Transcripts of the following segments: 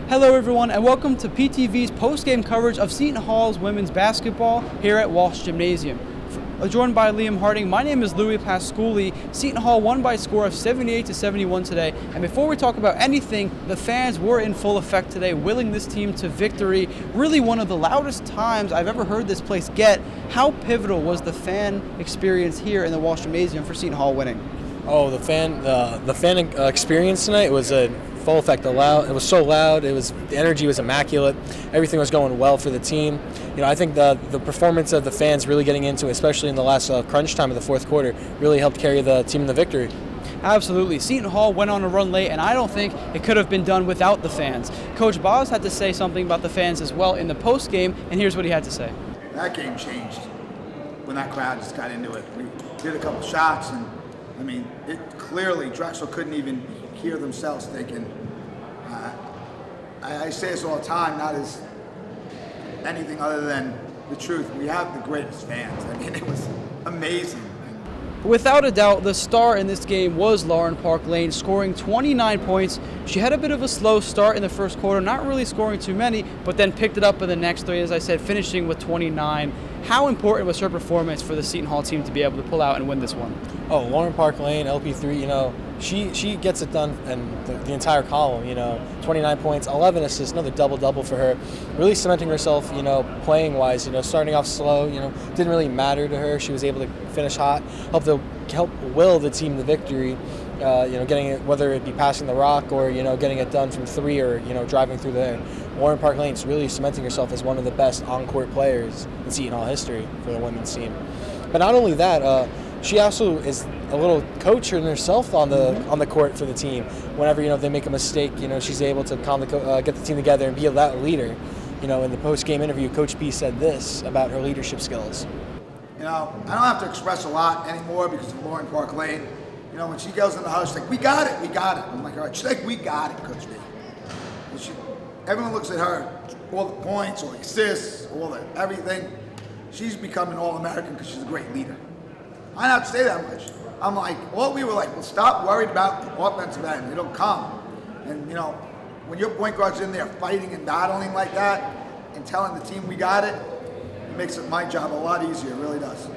Hello everyone and welcome to PTV's post-game coverage of Seton Hall's women's basketball here at Walsh Gymnasium. Joined by Liam Harding, my name is Louie Pasculli. Seton Hall won by a score of 78-71 today. And before we talk about anything, the fans were in full effect today, willing this team to victory. Really one of the loudest times I've ever heard this place get. How pivotal was the fan experience here in the Walsh Gymnasium for Seton Hall winning? Oh, the fan experience tonight was a full effect. It was so loud. The energy was immaculate. Everything was going well for the team. I think the performance of the fans really getting into it, especially in the last crunch time of the fourth quarter, really helped carry the team in the victory. Absolutely. Seton Hall went on a run late, and I don't think it could have been done without the fans. Coach Boz had to say something about the fans as well in the post game, and here's what he had to say. That game changed when that crowd just got into it. We did a couple shots, and it clearly Drexel couldn't even hear themselves thinking. I say this all the time, not as anything other than the truth. We have the greatest fans. It was amazing. Without a doubt, the star in this game was Lauren Park Lane, scoring 29 points. She had a bit of a slow start in the first quarter, not really scoring too many, but then picked it up in the next three, as I said, finishing with 29. How important was her performance for the Seton Hall team to be able to pull out and win this one? Oh, Lauren Park Lane, LP3, she gets it done in the entire column, 29 points, 11 assists, another double-double for her. Really cementing herself, playing-wise, starting off slow, didn't really matter to her. She was able to finish hot, help will the team the victory, getting it, whether it be passing the rock or, getting it done from three or, driving through there. Lauren Park Lane's really cementing herself as one of the best on-court players in Seton Hall history for the women's team. But not only that, she also is a little coach in herself on the court for the team. Whenever they make a mistake, she's able to get the team together and be that leader. In the post-game interview, Coach B said this about her leadership skills. I don't have to express a lot anymore because of Lauren Park Lane. When she goes in the house, she's like, we got it. I'm like, all right. She's like, we got it, Coach B. Everyone looks at her, all the points, all the assists, all the everything. She's become an All-American because she's a great leader. I don't have to say that much. I'm like, we were like, well, stop worried about the offensive end. It'll come. And, when your point guard's in there fighting and battling like that and telling the team we got it, it makes my job a lot easier. It really does.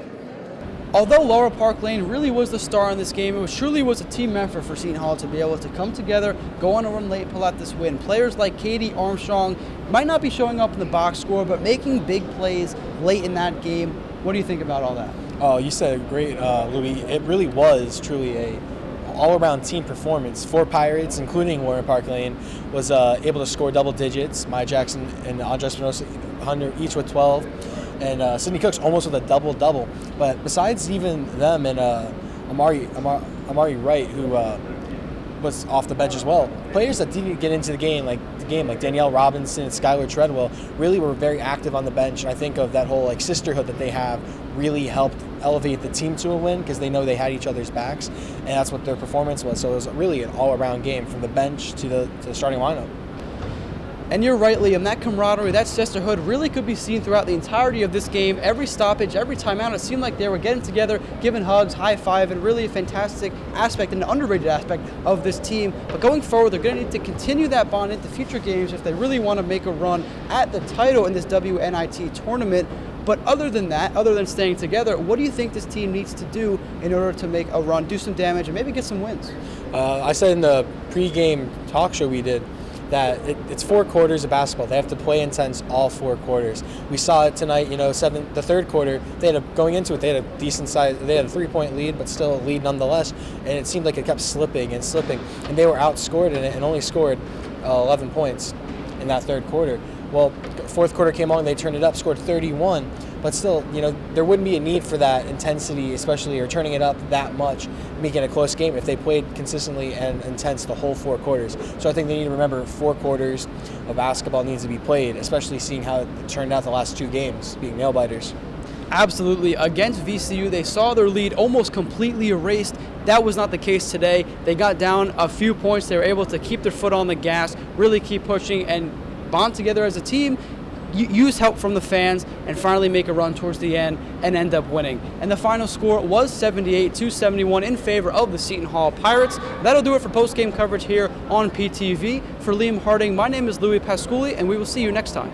Although Laura Park Lane really was the star in this game, it truly was a team effort for Seton Hall to be able to come together, go on a run late, pull out this win. Players like Katie Armstrong might not be showing up in the box score, but making big plays late in that game. What do you think about all that? Oh, you said it great, Louie. It really was truly a all-around team performance. 4 Pirates, including Lauren Park Lane, was able to score double digits. Maya Jackson and espinoza-hunter each with 12. And Sydney Cooks almost with a double-double. But besides even them and Amari Wright, who was off the bench as well, players that didn't get into the game like Danielle Robinson and Skylar Treadwell really were very active on the bench. And I think of that whole sisterhood that they have really helped elevate the team to a win because they know they had each other's backs, and that's what their performance was. So it was really an all-around game from the bench to the starting lineup. And you're right, Liam, that camaraderie, that sisterhood really could be seen throughout the entirety of this game. Every stoppage, every timeout, it seemed like they were getting together, giving hugs, high-fiving, really a fantastic aspect and an underrated aspect of this team. But going forward, they're going to need to continue that bond into future games if they really want to make a run at the title in this WNIT tournament. But other than that, other than staying together, what do you think this team needs to do in order to make a run, do some damage, and maybe get some wins? I said in the pregame talk show we did, that it's 4 quarters of basketball. They have to play intense all 4 quarters. We saw it tonight, the third quarter, going into it, they had a decent size, they had a 3-point lead, but still a lead nonetheless, and it seemed like it kept slipping, and they were outscored in it and only scored 11 points in that third quarter. Well, fourth quarter came on, they turned it up, scored 31, but still, there wouldn't be a need for that intensity, especially, or turning it up that much, making it a close game if they played consistently and intense the whole 4 quarters. So I think they need to remember 4 quarters of basketball needs to be played, especially seeing how it turned out the last 2 games, being nail-biters. Absolutely. Against VCU, they saw their lead almost completely erased. That was not the case today. They got down a few points. They were able to keep their foot on the gas, really keep pushing and bond together as a team. use help from the fans and finally make a run towards the end and end up winning. And the final score was 78-71 in favor of the Seton Hall Pirates. That'll do it for post-game coverage here on PTV. For Liam Harding, my name is Louie Pasculli, and we will see you next time.